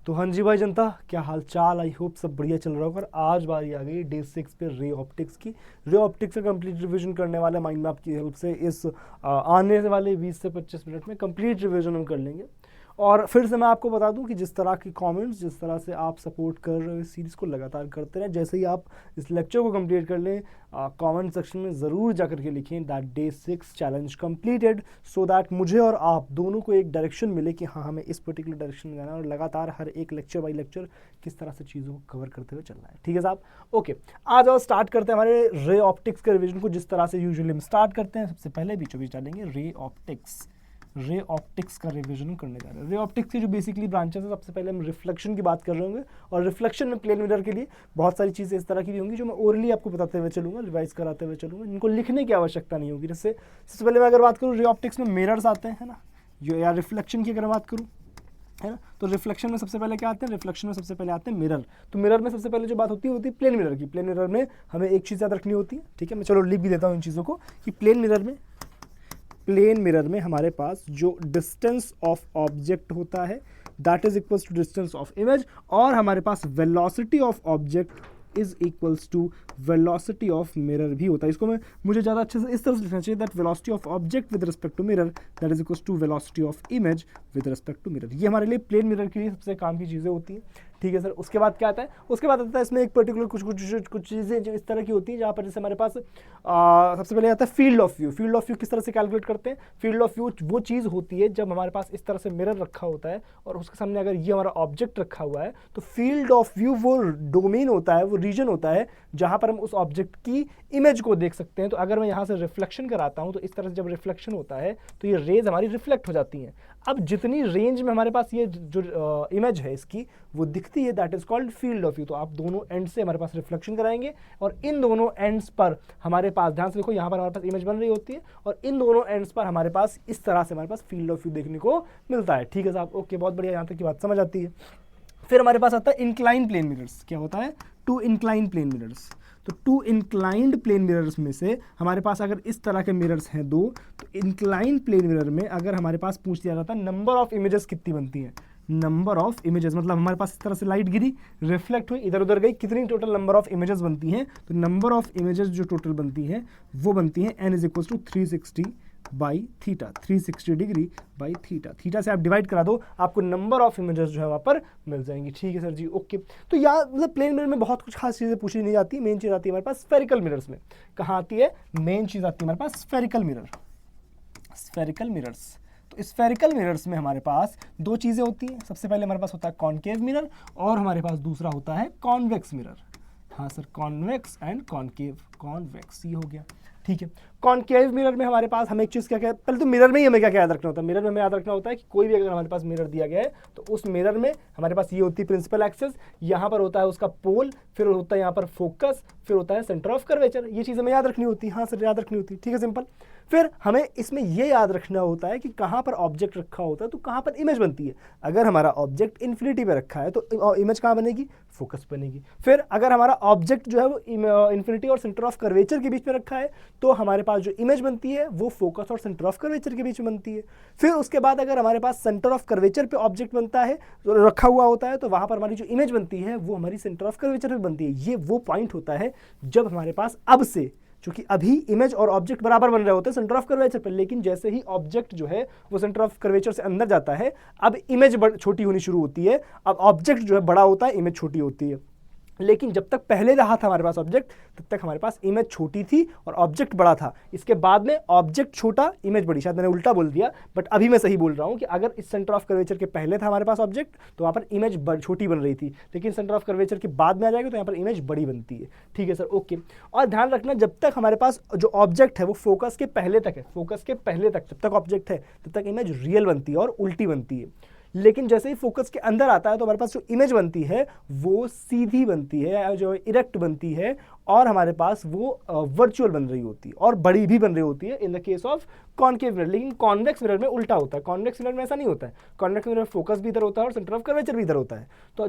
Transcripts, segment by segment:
तो हाँ जी भाई जनता, क्या हाल चाल। आई होप सब बढ़िया चल रहा होगा। आज बारी आ गई डे 6 पे रे ऑप्टिक्स की। रे ऑप्टिक्स का कंप्लीट रिवीजन करने वाले माइंड मैप की हेल्प से इस आने वाले 20 से 25 मिनट में कंप्लीट रिवीजन हम कर लेंगे। और फिर से मैं आपको बता दूं कि जिस तरह की कमेंट्स, जिस तरह से आप सपोर्ट कर रहे हो इस सीरीज़ को लगातार करते रहें। जैसे ही आप इस लेक्चर को कंप्लीट कर लें, कमेंट सेक्शन में ज़रूर जाकर के लिखें that day 6 challenge completed, so that मुझे और आप दोनों को एक डायरेक्शन मिले कि हाँ, हमें इस पर्टिकुलर डायरेक्शन में जाना है और लगातार हर एक लेक्चर बाई लेक्चर किस तरह से चीज़ों को कवर करते हुए चलना है। ठीक है साहब, ओके। आज और स्टार्ट करते हैं हमारे रे ऑप्टिक्स के रिविजन को। जिस तरह से यूजुअली हम स्टार्ट करते हैं, सबसे पहले बीचों बीच डालेंगे रे ऑप्टिक्स का रिवीजन करने जा रहे हैं। रे ऑप्टिक्स के जो बेसिकली ब्रांचेस है, सबसे पहले हम रिफ्लेक्शन की बात कर रहे होंगे। और रिफ्लेक्शन में प्लेन मिरर के लिए बहुत सारी चीज़ें इस तरह की भी होंगी जो मैं ओरली आपको बताते हुए चलूंगा, रिवाइज कराते हुए चलूंगा। इनको लिखने की आवश्यकता नहीं होगी। जैसे सबसे पहले मैं अगर बात करूँ, रे ऑप्टिक्स में मिरर्स आते हैं ना, या रिफ्लेक्शन की अगर बात करूँ, है ना, तो रिफ्लेक्शन में सबसे पहले क्या आते हैं? रिफ्लेक्शन में सबसे पहले आते हैं मिरर। तो मिरर में सबसे पहले जो बात होती है प्लेन मिरर की। प्लेन मिरर में हमें एक चीज़ याद रखनी होती है, ठीक है। मैं चलो लिख भी देता हूँ इन चीज़ों को कि प्लेन मिरर में हमारे पास जो डिस्टेंस ऑफ ऑब्जेक्ट होता है that is equals to distance of image, और हमारे पास velocity of object is equals to velocity of mirror भी होता है। इसको मुझे ज़्यादा अच्छे से इस तरह से लिखना चाहिए that velocity of object with respect to mirror that is equals to velocity of image with respect to mirror. ये हमारे लिए प्लेन मिरर के लिए सबसे काम की चीज़ें होती हैं, ठीक है सर। उसके बाद क्या आता है? उसके बाद आता है इसमें एक पर्टिकुलर कुछ चीज़ें जो इस तरह की होती हैं, जहाँ पर जैसे हमारे पास सबसे पहले आता है field of view. Field of view किस तरह से कैलकुलेट करते हैं? फील्ड ऑफ व्यू वो चीज़ होती है जब हमारे पास इस तरह से मिरर रखा होता है और उसके सामने अगर ये हमारा ऑब्जेक्ट रखा हुआ है, तो फील्ड ऑफ व्यू वो डोमेन होता है, वो रीजन होता है जहाँ पर हम उस ऑब्जेक्ट की इमेज को देख सकते हैं। तो अगर मैं यहाँ से रिफ्लेक्शन कराता हूँ, तो इस तरह से जब रिफ्लेक्शन होता है तो ये रेज हमारी रिफ्लेक्ट हो जाती हैं। अब जितनी रेंज में हमारे पास ये जो इमेज है इसकी वो दिखती है, that is called field of view. तो आप दोनों एंड से हमारे पास रिफ्लेक्शन कराएंगे और इन दोनों एंड्स पर हमारे पास, ध्यान से देखो, यहाँ पर हमारे पास इमेज बन रही होती है और इन दोनों एंड्स पर हमारे पास इस तरह से हमारे पास फील्ड ऑफ व्यू देखने को मिलता है। ठीक है साहब, ओके, बहुत बढ़िया, यहाँ तक की बात समझ आती है। फिर हमारे पास आता है इंक्लाइन प्लेन मिरर्स। क्या होता है? Two incline plane mirrors. तो टू इंक्लाइंड प्लेन मिरर्स में से हमारे पास अगर इस तरह के मिरर्स हैं दो, तो इंक्लाइन प्लेन मिरर में अगर हमारे पास पूछ लिया जाता है नंबर ऑफ इमेजेस कितनी बनती हैं, नंबर ऑफ इमेजेस मतलब हमारे पास इस तरह से लाइट गिरी, रिफ्लेक्ट हुई, इधर उधर गई, कितनी टोटल नंबर ऑफ इमेजेस बनती हैं? तो नंबर ऑफ इमेजेस जो टोटल बनती हैं वो बनती हैं n is equal to 360 by theta, 360 degree by theta. Theta से आप डिवाइड करा दो, आपको नंबर ऑफ इमेजेस जो है वहाँ पर मिल जाएंगी। ठीक है सर जी, ओके। तो यहाँ मतलब प्लेन मिरर में बहुत कुछ खास चीज़ें पूछी नहीं जाती। मेन चीज़ आती है हमारे पास स्फेरिकल मिरर्स में। कहाँ आती है? मेन चीज़ आती है हमारे पास स्फेरिकल मिरर्स। तो स्फेरिकल मिरर्स में हमारे पास दो चीज़ें होती हैं। सबसे पहले हमारे पास होता है कॉनकेव मिरर और हमारे पास दूसरा होता है कॉन्वेक्स मिरर। हाँ sir, convex and concave, convex ये हो गया, ठीक है। कॉनकेव मिरर में हमारे पास हमें एक चीज़ क्या पहले तो मिरर में ही हमें क्या याद रखना होता है? मिरर में हमें याद रखना होता है कि कोई भी अगर हमारे पास मिरर दिया गया है तो उस मिरर में हमारे पास ये होती है प्रिंसिपल एक्सिस, यहाँ पर होता है उसका पोल, फिर होता है यहाँ पर फोकस, फिर होता है सेंटर ऑफ कर्वेचर। ये चीज़ हमें याद रखनी होती है। हाँ सर, याद रखनी होती है, ठीक है, सिंपल। फिर हमें इसमें ये याद रखना होता है कि कहाँ पर ऑब्जेक्ट रखा होता है तो कहाँ पर इमेज बनती है। अगर हमारा ऑब्जेक्ट इन्फिनिटी पे रखा है तो इमेज कहाँ बनेगी? फोकस बनेगी। फिर अगर हमारा ऑब्जेक्ट जो है वो इन्फिनिटी और सेंटर ऑफ कर्वेचर के बीच में रखा है तो हमारे पास जो इमेज बनती है वो फोकस और सेंटर ऑफ कर्वेचर के बीच में बनती है। फिर उसके बाद अगर हमारे पास सेंटर ऑफ कर्वेचर पे ऑब्जेक्ट बनता है, तो रखा हुआ होता है, तो वहाँ पर हमारी जो इमेज बनती है वो हमारी सेंटर ऑफ कर्वेचर पे बनती है। ये वो पॉइंट होता है जब हमारे पास अब से, क्योंकि अभी इमेज और ऑब्जेक्ट बराबर बन रहे होते हैं सेंटर ऑफ कर्वेचर पर, लेकिन जैसे ही ऑब्जेक्ट जो है वो सेंटर ऑफ कर्वेचर से अंदर जाता है, अब इमेज छोटी होनी शुरू होती है। अब ऑब्जेक्ट जो है बड़ा होता है, इमेज छोटी होती है। लेकिन जब तक पहले रहा था हमारे पास ऑब्जेक्ट, तब तक हमारे पास इमेज छोटी थी और ऑब्जेक्ट बड़ा था। इसके बाद में ऑब्जेक्ट छोटा, इमेज बड़ी। शायद मैंने उल्टा बोल दिया, बट अभी मैं सही बोल रहा हूँ कि अगर इस सेंटर ऑफ कर्वेचर के पहले था हमारे पास ऑब्जेक्ट तो वहाँ पर इमेज छोटी बन रही थी, लेकिन सेंटर ऑफ कर्वेचर के बाद में आ जाएगा तो यहाँ पर इमेज बड़ी बनती है। ठीक है सर, ओके। और ध्यान रखना, जब तक हमारे पास जो ऑब्जेक्ट है वो फोकस के पहले तक है, फोकस के पहले तक जब तक ऑब्जेक्ट है तब तक इमेज रियल बनती है और उल्टी बनती है। लेकिन जैसे ही फोकस के अंदर आता है तो हमारे पास जो इमेज बनती है वो सीधी बनती है, जो इरेक्ट बनती है, और हमारे पास वो वर्चुअल बन रही होती है और बड़ी भी बन रही होती है in the case of concave mirror. लेकिन कॉन्वेक्स मिरर में उल्टा होता है। कॉन्वेक्स मिरर में ऐसा नहीं होता है। कॉन्वेक्स मिरर में फोकस भी इधर होता है और सेंटर ऑफ कर्वेचर भी इधर होता है। तो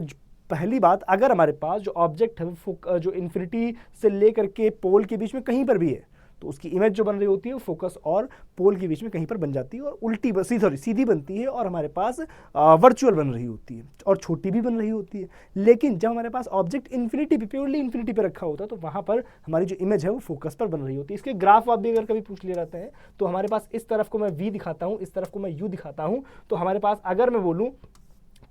पहली बात, अगर हमारे पास जो ऑब्जेक्ट है जो इन्फिनिटी से लेकर के पोल के बीच में कहीं पर भी है, तो उसकी इमेज जो बन रही होती है वो फोकस और पोल के बीच में कहीं पर बन जाती है और उल्टी सीधी बनती है और हमारे पास वर्चुअल बन रही होती है और छोटी भी बन रही होती है। लेकिन जब हमारे पास ऑब्जेक्ट इन्फिनिटी पे, प्योरली इन्फिनिटी पे रखा होता है तो वहाँ पर हमारी जो इमेज है वो फोकस पर बन रही होती है। इसके ग्राफ आप भी अगर कभी पूछ लिए जाते हैं तो हमारे पास इस तरफ को मैं v दिखाता हूँ, इस तरफ को मैं u दिखाता हूँ, तो हमारे पास अगर मैं बोलूँ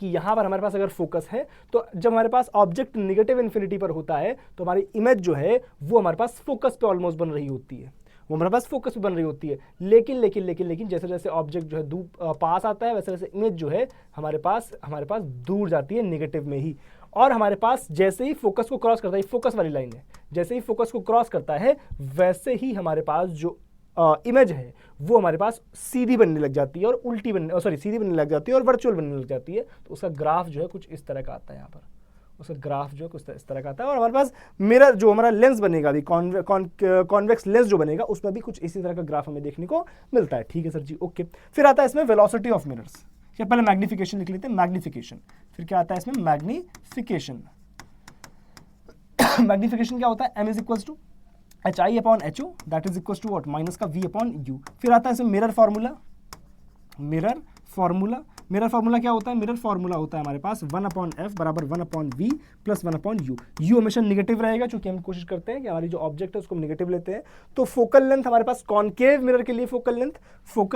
कि यहाँ पर हमारे पास अगर फोकस है तो जब हमारे पास ऑब्जेक्ट नेगेटिव इन्फिनिटी पर होता है तो हमारी इमेज जो है वो हमारे पास फोकस पे ऑलमोस्ट बन रही होती है, वो हमारे पास फोकस पे बन रही होती है। लेकिन जैसे जैसे ऑब्जेक्ट जो है पास आता है वैसे वैसे इमेज जो है हमारे पास दूर जाती है नेगेटिव में ही। और हमारे पास जैसे ही फोकस को क्रॉस करता है, फोकस वाली लाइन है, जैसे ही फोकस को क्रॉस करता है वैसे ही हमारे पास जो इमेज है वो हमारे पास सीधी बनने लग जाती है और सीधी बनने लग जाती है और वर्चुअल बनने लग जाती है। तो उसका ग्राफ जो है कुछ इस तरह का आता है, यहाँ पर उसका ग्राफ जो है कुछ इस तरह का आता है। और हमारे पास मिरर जो हमारा लेंस बनेगा अभी कॉन्वेक्स लेंस जो बनेगा उसमें भी कुछ इसी तरह का ग्राफ हमें देखने को मिलता है। ठीक है सर जी, ओके। फिर आता है इसमें वेलोसिटी ऑफ मिरर्स, या पहले मैग्निफिकेशन लिख लेते हैं, मैग्निफिकेशन। फिर क्या आता है इसमें मैग्निफिकेशन। मैग्निफिकेशन क्या होता है, m is equals to HI upon HO that is equals to what, minus का V अपॉन U। फिर आता है इसमें मिरर फार्मूला। मिरर फार्मूला क्या होता है, मिरर फार्मूला होता है हमारे पास 1 अपॉन F बराबर 1 upon V plus 1 upon U। U हमेशा निगेटिव रहेगा क्योंकि हम कोशिश करते हैं कि हमारी जो ऑब्जेक्ट है उसको हम निगेटिव लेते हैं। तो फोकल लेंथ हमारे पास कॉनकेव मिरर के लिए फोकल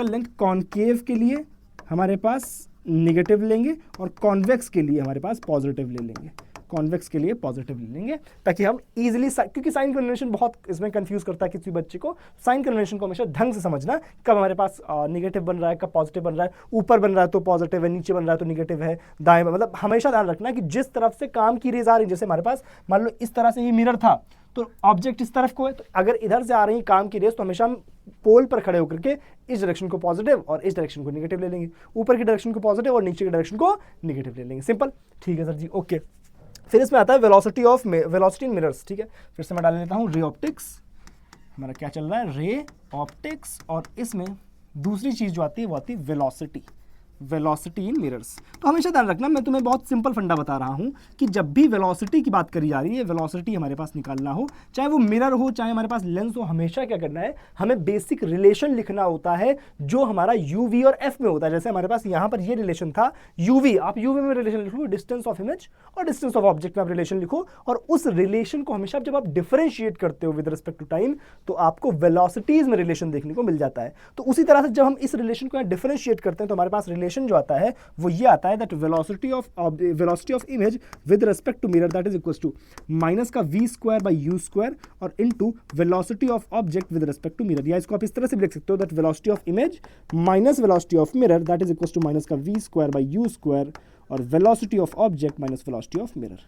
लेंथ कॉनकेव के लिए हमारे पास निगेटिव लेंगे और कॉन्वेक्स के लिए हमारे पास पॉजिटिव ले लेंगे, कॉन्वेक्स के लिए पॉजिटिव ले लेंगे ताकि हम इजीली, क्योंकि साइन कन्वेंशन बहुत इसमें कंफ्यूज करता है किसी बच्चे को। साइन कन्वेंशन को हमेशा ढंग से समझना, कब हमारे पास नेगेटिव बन रहा है, कब पॉजिटिव बन रहा है, ऊपर बन रहा है तो पॉजिटिव है, नीचे बन रहा है तो नेगेटिव है, दाएं, मतलब हमेशा ध्यान रखना कि जिस तरफ से काम की रेज आ रही है, जैसे हमारे पास मान लो इस तरह से ये मिरर था तो ऑब्जेक्ट इस तरफ को है, तो अगर इधर से आ रही है काम की रेस तो हमेशा हम पोल पर खड़े होकर के इस डायरेक्शन को पॉजिटिव और इस डायरेक्शन को नेगेटिव ले लेंगे, ऊपर की डायरेक्शन को पॉजिटिव और नीचे की डायरेक्शन को नेगेटिव ले लेंगे। सिंपल, ठीक है सर जी, ओके। फिर इसमें आता है वेलोसिटी इन मिरर्स। ठीक है, फिर से मैं डाल लेता हूँ रे ऑप्टिक्स। हमारा क्या चल रहा है, रे ऑप्टिक्स। और इसमें दूसरी चीज जो आती है वो आती है वेलोसिटी इन मिरर्स। तो हमेशा ध्यान रखना, मैं तुम्हें बहुत सिंपल फंडा बता रहा हूं कि जब भी वेलोसिटी की बात करी जा रही है, वेलोसिटी हमारे पास निकालना हो, चाहे वो मिरर हो चाहे हमारे पास लेंस हो, हमेशा क्या करना है, हमें बेसिक रिलेशन लिखना होता है जो हमारा यूवी और एफ में होता है। जैसे हमारे पास यहां पर ये रिलेशन था यूवी, आप यूवी में रिलेशन लिखो, डिस्टेंस ऑफ इमेज और डिस्टेंस ऑफ ऑब्जेक्ट में आप रिलेशन लिखो, और उस रिलेशन को हमेशा जब आप डिफरेंशिएट करते हो विद रिस्पेक्ट टू टाइम तो आपको वेलोसिटीज में रिलेशन देखने को मिल जाता है। तो उसी तरह से जब हम इस रिलेशन को डिफरेंशिएट करते हैं तो हमारे पास रिलेशन जो आता है वो ये आता है that velocity of image with respect to mirror that is equal to minus का v square by u square और into velocity of object with respect to mirror. या इसको आप इस तरह से भी लिख सकते हो that velocity of image minus velocity of mirror that is equal to minus का v square by u square और velocity of object minus velocity of mirror.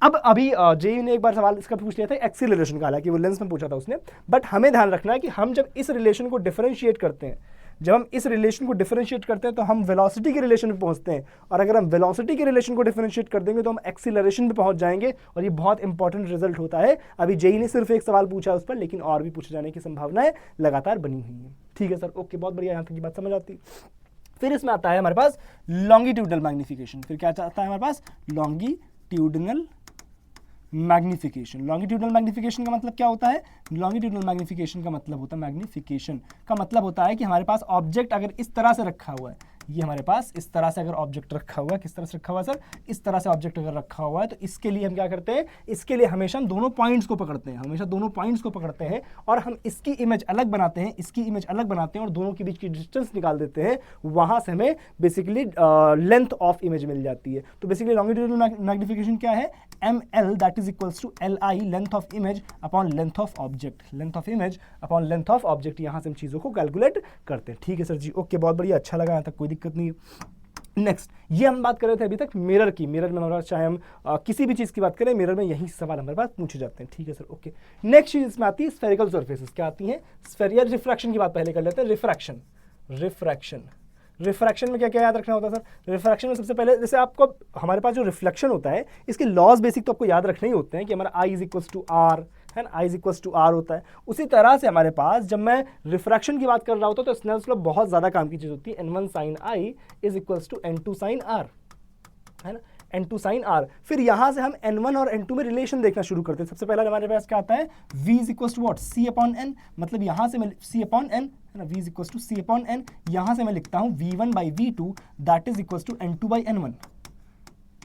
अब अभी जेई ने एक बार सवाल इसका पूछ लिया था एक्सीलरेशन का, हालांकि वो लेंस में पूछा था उसने, बट हमें ध्यान रखना है कि हम जब इस रिलेशन को डिफरेंशिएट करते हैं, तो हम वेलोसिटी के रिलेशन पे पहुंचते हैं, और अगर हम वेलोसिटी के रिलेशन को डिफरेंशिएट कर देंगे तो हम एक्सीलरेशन पे पहुंच जाएंगे, और ये बहुत इंपॉर्टेंट रिजल्ट होता है। अभी जेई ने सिर्फ एक सवाल पूछा उस पर, लेकिन और भी पूछे जाने की संभावनाएं लगातार बनी हुई है। ठीक है सर, ओके, बहुत बढ़िया, यहाँ तक की बात समझ आती। फिर इसमें आता है हमारे पास लॉन्गिट्यूडनल मैग्निफिकेशन। फिर क्या आता है हमारे पास, लॉन्गिट्यूडनल मैग्निफिकेशन का मतलब क्या होता है, लॉन्गिट्यूडनल मैग्निफिकेशन का मतलब होता है कि हमारे पास ऑब्जेक्ट अगर इस तरह से रखा हुआ है, ये हमारे पास इस तरह से अगर ऑब्जेक्ट रखा हुआ है, किस तरह से रखा हुआ है सर, इस तरह से ऑब्जेक्ट अगर रखा हुआ है, तो इसके लिए हम क्या करते हैं, इसके लिए हमेशा हम दोनों पॉइंट्स को पकड़ते हैं, और हम इसकी इमेज अलग बनाते हैं, और दोनों के बीच की डिस्टेंस निकाल देते हैं। वहां से हमें बेसिकली लेंथ ऑफ इमेज मिल जाती है। तो बेसिकली लॉन्गिट्यूडनल मैग्निफिकेशन क्या है, ML that is equals to LI length of image upon length of object, यहां से हम चीजों को कैलकुलेट करते हैं। ठीक है सर जी, ओके, बहुत बढ़िया, अच्छा लगा, यहाँ तक कोई दिक्कत नहीं है। नेक्स्ट, ये हम बात कर रहे थे अभी तक मिरर की। मिरर में हमारा चाहे हम किसी भी चीज़ की बात करें, मिरर में यही सवाल हमारे पास पूछे जाते हैं। ठीक है सर, ओके। नेक्स्ट चीज इसमें आती है स्फेरिकल सर्फेसेस। क्या आती हैं, स्फेरिकल रिफ्रैक्शन की बात पहले कर लेते हैं। रिफ्रैक्शन में क्या क्या याद रखना होता है सर, रिफ्रैक्शन में सबसे पहले जैसे आपको हमारे पास जो रिफ्लेक्शन होता है इसके लॉज बेसिक तो आपको याद रखने ही होते हैं कि हमारा I is equals to R है ना, I is equals to R होता है। उसी तरह से हमारे पास जब मैं रिफ्रैक्शन की बात कर रहा होता तो स्नेल्स लॉ बहुत ज्यादा काम की चीज होती है, N1 sin I is equals to N2 sin R है ना। N2 sin R। फिर यहाँ से हम N1 और N2 में रिलेशन देखना शुरू करते हैं। सबसे पहला हमारे पास क्या आता है, V is equal to what, C upon N, मतलब यहाँ से मैं C अपॉन N है ना, V is equal to C upon N, यहाँ से मैं लिखता हूँ V1 by V2 that is equal to N2 by N1,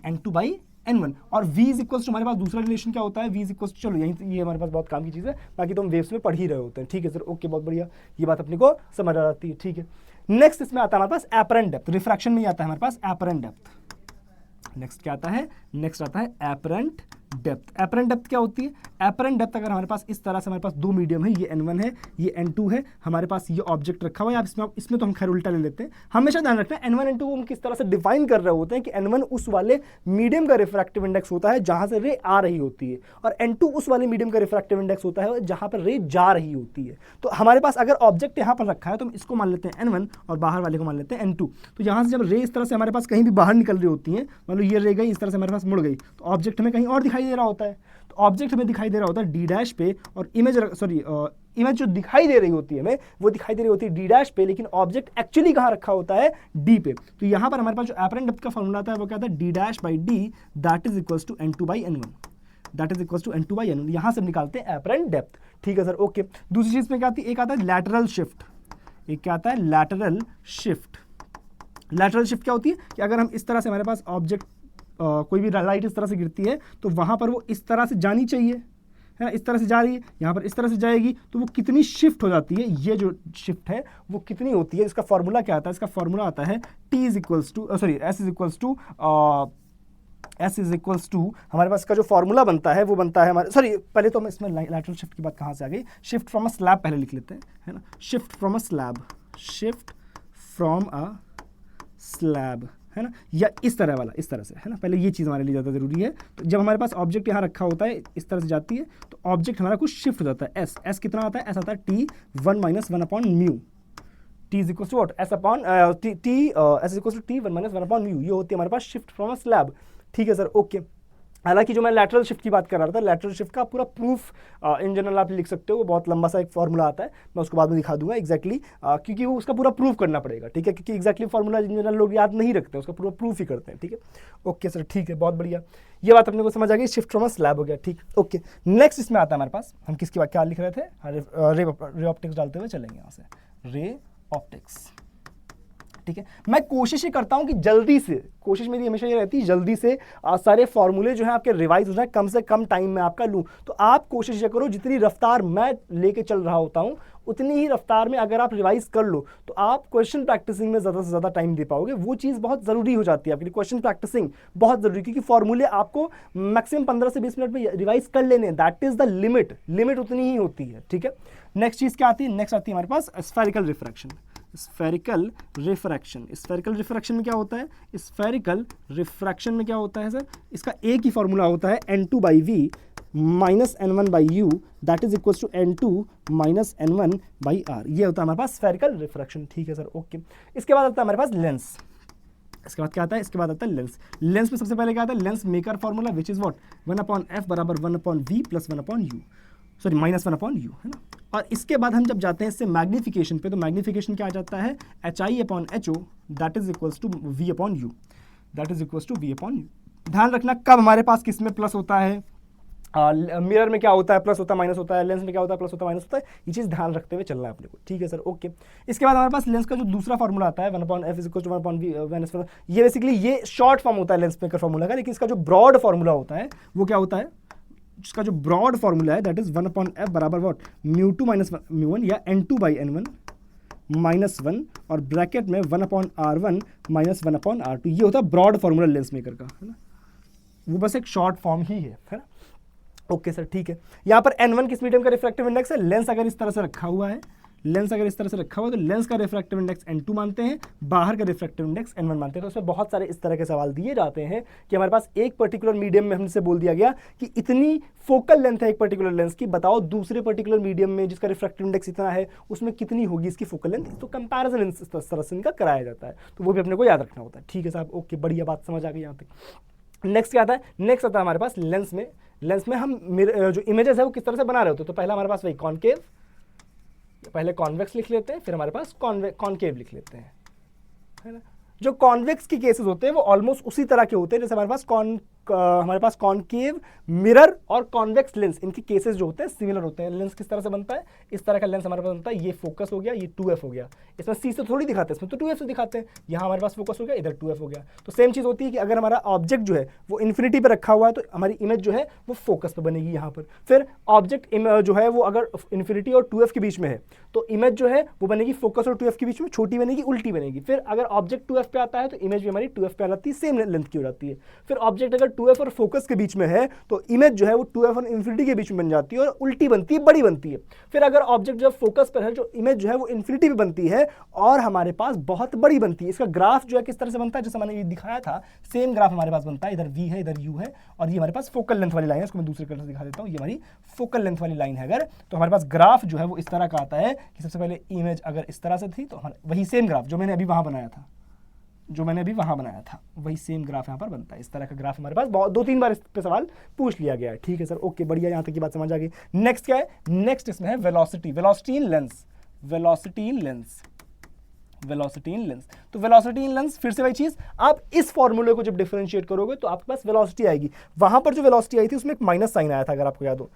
N2 by N1। और V इज इक्वल टू हमारे पास दूसरा रिलेशन क्या होता है, V इज इक्वल टू, चलो यही ये हमारे पास बहुत काम की चीज़ है, बाकी तो हम वेव्स में पढ़ ही रहे होते हैं। ठीक है सर, ओके, बहुत बढ़िया, ये बात अपने को समझ आ जाती है। ठीक है, नेक्स्ट इसमें आता है हमारे पास एपरेंट डेप्थ, रिफ्रैक्शन में ही आता है हमारे पास एपरेंट डेप्थ। नेक्स्ट क्या आता है, नेक्स्ट आता है एपरेंट डेप्थ। एपरेंट डेप्थ क्या होती है, एपरेंट डेप्थ अगर हमारे पास इस तरह से हमारे पास दो मीडियम है, ये N1 है, ये N2 है, हमारे पास ये ऑब्जेक्ट रखा हुआ है, इसमें तो हम खैर उल्टा ले लेते हैं। हमेशा ध्यान रखना है N1 N2 को हम किस तरह से डिफाइन कर रहे होते हैं कि N1 उस वाले मीडियम का रिफ्रैक्टिव इंडेक्स होता है जहां से रे आ रही होती है, और N2 उस वाले मीडियम का रिफ्रैक्टिव इंडेक्स होता है जहां पर रे जा रही होती है। तो हमारे पास अगर ऑब्जेक्ट यहाँ पर रखा है तो हम इसको मान लेते हैं N1 और बाहर वाले को मान लेते हैं N2। तो यहाँ से जब रे इस तरह से हमारे पास कहीं भी बाहर निकल रही होती है, मान लो ये रे गई इस तरह से हमारे पास मुड़ गई, तो ऑब्जेक्ट हमें कहीं और दिखाई दे रहा होता है। तो ऑब्जेक्ट हमें दिखाई दे रहा होता है डी डैश पे, और इमेज इमेज जो दिखाई दे रही होती है हमें, वो दिखाई दे रही होती है डी डैश पे, लेकिन ऑब्जेक्ट एक्चुअली कहाँ रखा होता है, डी पे। तो यहाँ पर हमारे पास जो एपरेंट डेप्थ का फॉर्मूला आता है वो क्या आता है, D dash by D that is equals to N2 by N1, that is equals to N2 by N1। यहाँ से निकालते हैं एपरेंट डेप्थ। ठीक है सर, ओके। दूसरी चीज में क्या आती है, एक आता है लैटरल शिफ्ट, एक क्या आता है लैटरल शिफ्ट। लैटरल शिफ्ट क्या होती है कि अगर हम इस तरह से हमारे पास ऑब्जेक्ट कोई भी लाइट इस तरह से गिरती है तो वहां पर वो इस तरह से जानी चाहिए, है ना, इस तरह से जा रही है, यहाँ पर इस तरह से जाएगी, तो वो कितनी शिफ्ट हो जाती है, ये जो शिफ्ट है वो कितनी होती है, इसका फॉर्मूला क्या आता है, इसका फॉर्मूला आता है T is equals to S is equals to हमारे पास का जो फॉर्मूला बनता है वो बनता है हमारे, पहले तो हम इसमें लैटरल शिफ्ट की बात कहाँ से आ गई, शिफ्ट फ्रॉम अ स्लैब पहले लिख लेते हैं, है ना, shift from a slab, shift from a slab, है ना, या इस तरह वाला, इस तरह से, है ना, पहले ये चीज़ हमारे लिए ज़्यादा ज़रूरी है। तो जब हमारे पास ऑब्जेक्ट यहाँ रखा होता है इस तरह से जाती है तो ऑब्जेक्ट हमारा कुछ शिफ्ट हो जाता है, एस कितना आता है, एस आता है T1 minus 1 upon mu, T is equal to what, S upon S is equal to T1 minus 1 upon mu, ये होती है हमारे पास शिफ्ट फ्रॉम अ स्लैब। ठीक है सर, ओके। हालांकि जो मैं लैटरल शिफ्ट की बात कर रहा था, लैटरल शिफ्ट का पूरा प्रूफ इन जनरल आप लिख सकते हो, वो बहुत लंबा सा एक फॉर्मूला आता है, मैं उसको बाद में दिखा दूंगा एग्जैक्टली, क्योंकि वो उसका पूरा प्रूफ करना पड़ेगा। ठीक है, क्योंकि एग्जैक्टली फॉर्मूला इन जनरल लोग याद नहीं रखते, उसका पूरा प्रूफ ही करते हैं। ठीक है, ओके सर, ठीक है, बहुत बढ़िया, ये बात अपने को समझ आ गई, शिफ्ट फ्रॉम अ स्लैब हो गया। ठीक, ओके। नेक्स्ट इसमें आता है हमारे पास, हम किसकी बात क्या लिख रहे थे, रे ऑप्टिक्स डालते हुए चलेंगे यहाँ से, रे ऑप्टिक्स। ठीक है, मैं कोशिश ही करता हूं कि जल्दी से, कोशिश मेरी हमेशा ये रहती है जल्दी से सारे फॉर्मूले जो है आपके रिवाइज हो जाए, कम से कम टाइम में आपका लूं। तो आप कोशिश ये करो जितनी रफ्तार मैं लेके चल रहा होता हूं उतनी ही रफ्तार में अगर आप रिवाइज कर लो तो आप क्वेश्चन प्रैक्टिसिंग में ज़्यादा से ज़्यादा टाइम दे पाओगे। वो चीज़ बहुत ज़रूरी हो जाती है आपके लिए, क्वेश्चन प्रैक्टिसिंग बहुत ज़रूरी, क्योंकि फॉर्मूले आपको मैक्सिमम 15 से 20 मिनट में रिवाइज कर लेने, दैट इज़ द लिमिट उतनी ही होती है। ठीक है, नेक्स्ट चीज़ क्या आती है, नेक्स्ट आती है हमारे पास spherical refraction. Spherical refraction, spherical refraction में क्या होता है, स्फेरिकल रिफ्रैक्शन में क्या होता है सर, इसका एक ही फॉर्मूला होता है N2 by V minus N1 by U that is equal to N2 minus N1 by R, ये होता है हमारे पास स्फेरिकल रिफ्रैक्शन। ठीक है सर, ओके। इसके बाद आता है हमारे पास लेंस, इसके बाद क्या आता है, इसके बाद आता है लेंस। लेंस में सबसे पहले क्या आता है, lens maker formula which is what, 1/f बराबर 1/v plus 1/u, sorry minus 1/u, है ना। और इसके बाद हम जब जाते हैं इससे मैग्नीफिकेशन पे, तो मैग्नीफिकेशन क्या आ जाता है, HI/HO that is equals to V/u, that is equals to V/u। ध्यान रखना कब हमारे पास किस में प्लस होता है, मिरर में क्या होता है, प्लस होता है माइनस होता है, लेंस में क्या होता है, प्लस होता है माइनस होता है, ये चीज़ ध्यान रखते हुए चलना है अपने को। ठीक है सर, ओके। इसके बाद हमारे पास लेंस का जो दूसरा फॉर्मूला आता है 1/f is equal to 1/v, ये बेसिकली ये शॉर्ट फॉर्म होता है लेंस मेकर फॉर्मूला का, लेकिन इसका जो ब्रॉड फॉर्मूला होता है वो क्या होता है, इसका जो ब्रॉड फॉर्मूला है दैट इज 1/f बराबर व्हाट, μ2 माइनस μ1 या N2 बाई N1 माइनस 1 और ब्रैकेट में 1/r1 माइनस 1/r2, ये होता है ब्रॉड फॉर्मूला लेंस मेकर का, है ना, वो बस एक शॉर्ट फॉर्म ही है ना। ओके सर, ठीक है। यहाँ पर N1 किस मीडियम का रिफ्रैक्टिव इंडेक्स है, लेंस अगर इस तरह से रखा हुआ है, लेंस अगर इस तरह से रखा हुआ है तो लेंस का रिफ्रैक्टिव इंडेक्स N2 मानते हैं, बाहर का रिफ्रैक्टिव इंडेक्स N1 मानते हैं। तो उसमें बहुत सारे इस तरह के सवाल दिए जाते हैं कि हमारे पास एक पर्टिकुलर मीडियम में हमसे बोल दिया गया कि इतनी फोकल लेंथ है एक पर्टिकुलर लेंस की, बताओ दूसरे पर्टिकुलर मीडियम में जिसका रिफ्रैक्टिव इंडेक्स इतना है उसमें कितनी होगी इसकी फोकल लेंथ। तो कंपैरिजन इस तरह से इनका कराया जाता है, तो वो भी अपने को याद रखना होता है। ठीक है साहब, ओके, बढ़िया बात समझ आ गई यहाँ तक। नेक्स्ट क्या आता है, नेक्स्ट आता है हमारे पास लेंस में हम जो इमेजेस है वो किस तरह से बना रहे होते हैं। तो पहला हमारे पास वही कॉनकेव, पहले कॉन्वेक्स लिख लेते हैं, फिर हमारे पास कॉनकेव लिख लेते हैं, है ना। जो कॉन्वेक्स के केसेस होते हैं वो ऑलमोस्ट उसी तरह के होते हैं जैसे हमारे पास कॉनकेव मिरर और कॉन्वेक्स लेंस, इनके केसेस जो होते हैं सिमिलर होते हैं। लेंस किस तरह से बनता है, इस तरह का लेंस हमारे पास बनता है, ये फोकस हो गया, ये 2f हो गया। इसमें c से थोड़ी दिखाते हैं, इसमें तो 2f से दिखाते हैं। यहाँ हमारे पास फोकस हो गया, इधर 2f हो गया। तो सेम चीज होती है कि अगर हमारा ऑब्जेक्ट जो है वो इन्फिनिटी पे रखा हुआ है तो हमारी इमेज जो है वो फोकस पे बनेगी यहाँ पर। फिर ऑब्जेक्ट जो है वो अगर इन्फिनिटी और 2f के बीच में है तो इमेज जो है वो बनेगी फोकस और 2f के बीच में, छोटी बनेगी, उल्टी बनेगी। फिर अगर ऑब्जेक्ट 2f पे आता है तो इमेज भी हमारी 2f पे आ जाती है, सेम लेंथ की हो जाती है। फिर ऑब्जेक्ट अगर 2f और फोकस के बीच में है तो इमेज जो है वो 2f और इन्फिनिटी के बीच में बन जाती है और उल्टी बनती है, बड़ी बनती है। फिर अगर ऑब्जेक्ट जो फोकस पर है, जो इमेज जो है वो इन्फिनिटी पे बनती है और हमारे पास बहुत बड़ी बनती है। इसका ग्राफ जो है किस तरह से बनता है, जैसे मैंने ये दिखाया था, सेम ग्राफ हमारे पास बनता है। इधर v है, इधर u है और ये हमारे पास फोकल लेंथ वाली लाइन है। इसको मैं दूसरे कलर से दिखा देता हूँ। ये हमारी फोकल लेंथ वाली लाइन है। अगर तो हमारे पास ग्राफ जो है वो इस तरह का आता है कि सबसे पहले इमेज अगर इस तरह से थी तो वही सेम ग्राफ जो मैंने अभी वहां बनाया था, वही सेम ग्राफ यहाँ पर बनता है। इस तरह का ग्राफ हमारे पास 2-3 बार इस पे सवाल पूछ लिया गया है। ठीक है सर, ओके, बढ़िया, यहाँ तक की बात समझ आ गई। नेक्स्ट क्या है, नेक्स्ट इसमें है वेलोसिटी इन लेंस। तो वेलोसिटी इन लेंस फिर से वही चीज, आप इस फॉर्मूले को जब डिफरेंशिएट करोगे तो आपके पास वेलोसिटी आएगी। वहां पर जो वेलोसिटी आई थी उसमें एक माइनस साइन आया था, अगर आपको याद हो।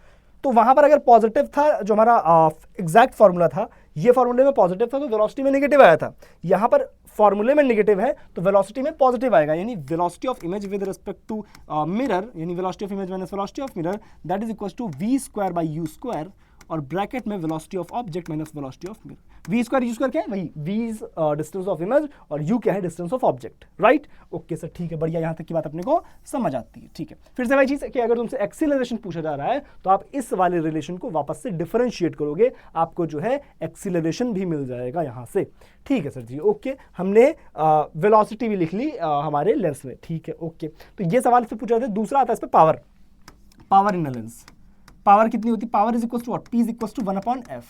तो वहां पर अगर पॉजिटिव था, जो हमारा एग्जैक्ट फॉर्मूला था, ये फॉर्मूले में पॉजिटिव था तो वेलोसिटी में नेगेटिव आया था। यहां पर फॉर्मूले में नेगेटिव है तो वेलोसिटी में पॉजिटिव आएगा, यानी velocity of image with respect to mirror, यानी velocity of image minus velocity of mirror, that is equal to v square by u square और ब्रैकेट में velocity of object minus velocity of mirror. v square u square क्या है, वही v is distance of image और u क्या है, distance of object, right. Okay sir, ठीक है, बढ़िया, यहाँ तक की बात अपने को समझ आती है। ठीक है, फिर से वही चीज है कि अगर तुमसे एक्सीलरेशन पूछा जा रहा है तो आप इस वाले रिलेशन को वापस से डिफरेंशिएट करोगे, आपको जो है एक्सीलरेशन भी मिल जाएगा यहाँ से। ठीक है सर जी, ओके, हमने वेलोसिटी भी लिख ली हमारे लेंस में। ठीक है, ओके, तो ये सवाल से पूछा जाता है। दूसरा आता है इस पर power in a lens. Power कितनी होती है, power is equal to what, p is equal to 1/f।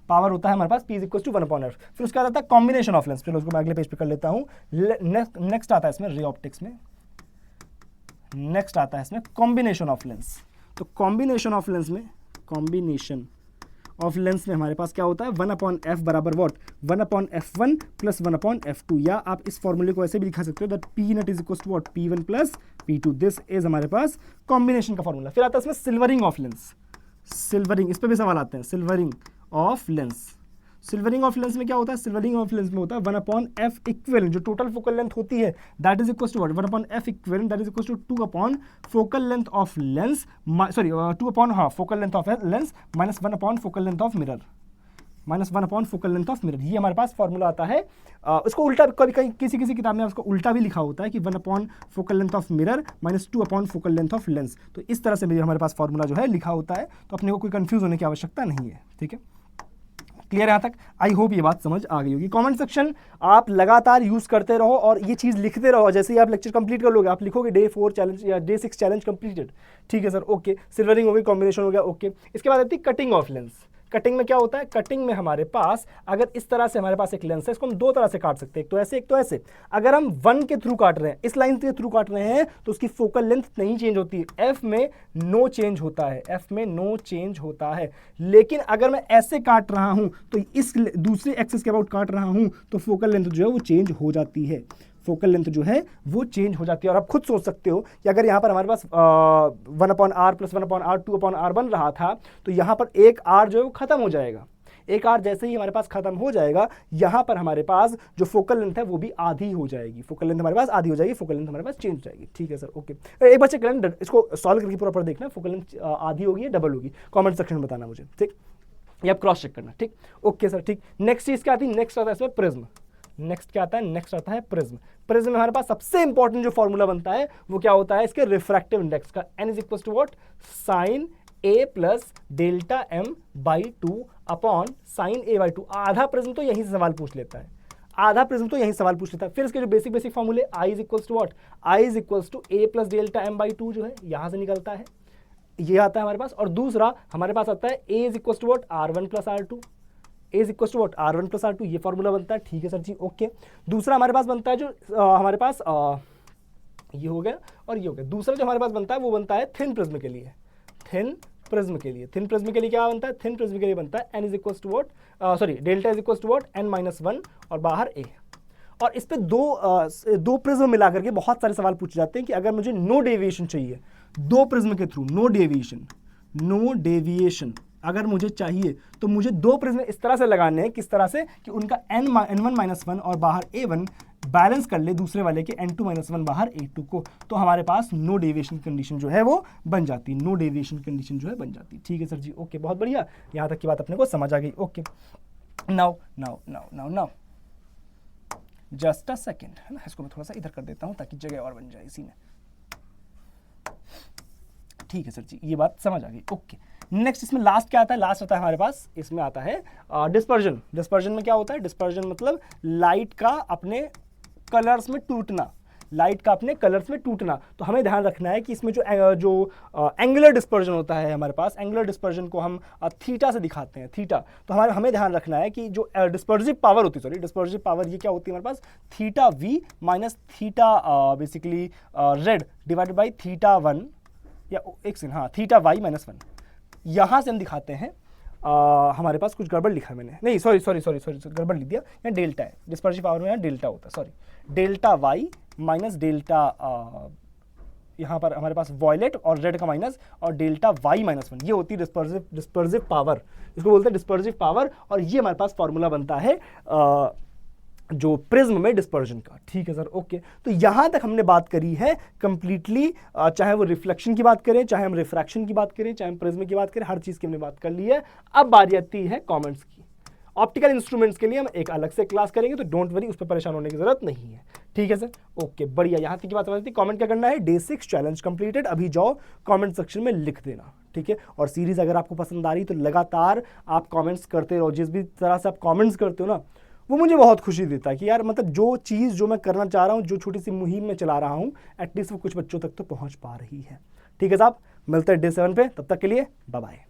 Power होता है हमारे पास p is equal to 1/f। फिर उसके बाद आता है कॉम्बिनेशन ऑफ लेंस। चलो उसको मैं अगले पेज पे कर लेता हूँ। नेक्स्ट आता है इसमें रे ऑप्टिक्स में, नेक्स्ट आता है इसमें कॉम्बिनेशन ऑफ लेंस। तो कॉम्बिनेशन ऑफ लेंस में हमारे पास क्या होता है, 1/f बराबर व्हाट, 1/f1 प्लस 1/f2, या आप इस फॉर्मूले को ऐसे भी लिखा सकते हो that p nought is equal to what, p1 plus p2। This is हमारे पास कॉम्बिनेशन का फॉर्मूला। फिर आता है इसमें सिल्वरिंग ऑफ लेंस। सिल्वरिंग, इस पे भी सवाल आते हैं। सिल्वरिंग ऑफ लेंस में क्या होता है, सिल्वरिंग ऑफ लेंस में होता है 1/f इक्विवेलेंट, जो टोटल फोकल लेंथ होती है that is equal to what, 1/f equivalent that is equal to 2 focal length of lens, sorry 2 focal length of lens minus 1 focal length of mirror, ये हमारे पास formula आता है। उसको उल्टा कभी किसी किताब में उसको उल्टा भी लिखा होता है कि 1 focal length of mirror minus 2 focal length of lens. तो इस तरह से भी हमारे पास फॉर्मूला जो है लिखा होता है, तो अपने को कोई कंफ्यूज होने की आवश्यकता नहीं है। ठीक है, क्लियर यहाँ तक? आई होप ये बात समझ आ गई होगी। कमेंट सेक्शन आप लगातार यूज करते रहो और ये चीज लिखते रहो। जैसे ही आप लेक्चर कंप्लीट कर लोगे आप लिखोगे डे 4 चैलेंज या डे 6 चैलेंज कंप्लीटेड। ठीक है सर, ओके, सिल्वरिंग हो गई, कॉम्बिनेशन हो गया, ओके। इसके बाद आती है कटिंग ऑफ लेंस। कटिंग में क्या होता है, कटिंग में हमारे पास अगर इस तरह से हमारे पास एक लेंस है, इसको हम 2 तरह से काट सकते हैं, एक तो ऐसे। अगर हम 1 के थ्रू काट रहे हैं, इस लाइन के थ्रू काट रहे हैं, तो उसकी फोकल लेंथ नहीं चेंज होती, f में नो चेंज होता है। लेकिन अगर मैं ऐसे काट रहा हूं तो इस दूसरे एक्सिस के अबाउट काट रहा हूं तो फोकल लेंथ जो है वो चेंज हो जाती है, और आप खुद सोच सकते हो कि अगर यहाँ पर हमारे पास 1/r प्लस 1/r 2/r बन रहा था तो यहाँ पर एक r जो है वो खत्म हो जाएगा। एक r जैसे ही हमारे पास खत्म हो जाएगा, यहाँ पर हमारे पास जो फोकल लेंथ है वो भी आधी हो जाएगी, फोकल लेंथ हमारे पास चेंज हो जाएगी। ठीक है सर, ओके। एक बार चेक करना, इसको सॉल्व करके प्रॉपर देखना फोकल लेंथ आधी होगी या डबल होगी, कमेंट सेक्शन में बताना मुझे, ठीक। ये आप क्रॉस चेक करना, ठीक, ओके सर, ठीक। नेक्स्ट चीज क्या आती है, नेक्स्ट आता है इसमें प्रिज्म। नेक्स्ट आता है प्रिज्म में हमारे पास सबसे इंपॉर्टेंट जो फॉर्मूला बनता है वो क्या होता है, इसके रिफ्रैक्टिव इंडेक्स का, n is equal to what, sine a plus delta m by 2 upon sine a by 2। आधा प्रिज्म तो यहीं से सवाल पूछ लेता है, फिर इसके जो बेसिक फॉर्मूले, i is equal to what, i is equal to a plus delta m by 2 जो है यहां से निकलता है, ये आता है हमारे पास। और दूसरा हमारे पास आता है a is equal to what, r1 plus r2, ये फॉर्मूला बनता है। ठीक है सर जी, ओके। दूसरा हमारे पास बनता है जो हमारे पास ये हो गया और ये हो गया। दूसरा जो हमारे पास बनता है वो बनता है थिन प्रिज्म के लिए, थिन प्रिज्म के लिए क्या बनता है, थिन प्रिज्म के लिए बनता है n is equal to what, sorry delta is equal to what, n-1 और बाहर a। और इस पे दो प्रिज्म मिला करके बहुत सारे सवाल पूछे जाते हैं कि अगर मुझे नो डेविएशन चाहिए, दो प्रिज्म के थ्रू नो डेविएशन अगर मुझे चाहिए तो मुझे दो प्रिज्म इस तरह से लगाने हैं, किस तरह से कि उनका n1-1 और बाहर a1 बैलेंस कर ले दूसरे वाले के n2-1 बाहर a2 को, तो हमारे पास नो डेविएशन कंडीशन जो है वो बन जाती, नो डेविएशन कंडीशन जो है बन जाती। ठीक है सर जी, ओके, बहुत बढ़िया, यहाँ तक की बात अपने को समझ आ गई। Okay, now just a second, है ना, इसको मैं थोड़ा सा इधर कर देता हूँ ताकि जगह और बन जाए इसी में। ठीक है सर जी, ये बात समझ आ गई। ओके, नेक्स्ट इसमें लास्ट क्या आता है? लास्ट आता है हमारे पास, इसमें आता है डिस्पर्जन। डिस्पर्जन में क्या होता है? डिस्पर्जन मतलब लाइट का अपने कलर्स में टूटना, लाइट का अपने कलर्स में टूटना। तो हमें ध्यान रखना है कि इसमें जो एंगुलर डिस्पर्जन होता है हमारे पास, एंगुलर डिस्पर्जन को हम थीटा से दिखाते हैं, थीटा। तो हमें ध्यान रखना है कि जो डिस्पर्सिव पावर होती है, सॉरी डिस्पर्सिव पावर, ये क्या होती है हमारे पास? Theta V minus theta basically rad divided by theta one, या एक सेकंड, हाँ, थीटा वाई माइनस वन। यहाँ से हम दिखाते हैं हमारे पास कुछ गड़बड़ लिखा है मैंने, नहीं सॉरी गड़बड़ लिख दिया, यहाँ डेल्टा है, डिस्पर्सिव पावर में यहाँ डेल्टा होता है, sorry, delta Y minus delta, यहाँ पर हमारे पास वॉयलेट और रेड का माइनस, और डेल्टा वाई माइनस वन, ये होती है डिस्पर्सिव पावर, इसको बोलते हैं डिस्पर्सिव पावर। और ये हमारे पास फॉर्मूला बनता है जो प्रिज्म में डिस्पर्जन का। ठीक है सर, ओके, तो यहां तक हमने बात करी है कंप्लीटली, चाहे वो रिफ्लेक्शन की बात करें, चाहे हम रिफ्रैक्शन की बात करें, चाहे हम प्रिज्म की बात करें, हर चीज की हमने बात कर ली है। अब बारी आती है कमेंट्स की। ऑप्टिकल इंस्ट्रूमेंट्स के लिए हम एक अलग से क्लास करेंगे, तो डोंट वरी, उस पर परेशान होने की जरूरत नहीं है। ठीक है सर, ओके, बढ़िया, यहां तक की बात समझ थी। कमेंट क्या करना है? डे 6 चैलेंज कंप्लीटेड, अभी जाओ कमेंट सेक्शन में लिख देना। ठीक है, और सीरीज अगर आपको पसंद आ रही तो लगातार आप कमेंट्स करते रहो। जिस भी तरह से आप कमेंट्स करते हो ना, वो मुझे बहुत खुशी देता है कि यार मतलब जो चीज़ जो मैं करना चाह रहा हूँ, जो छोटी सी मुहिम में चला रहा हूँ, एटलीस्ट वो कुछ बच्चों तक तो पहुँच पा रही है। ठीक है साहब, मिलते हैं डे 7 पे, तब तक के लिए बाय बाय।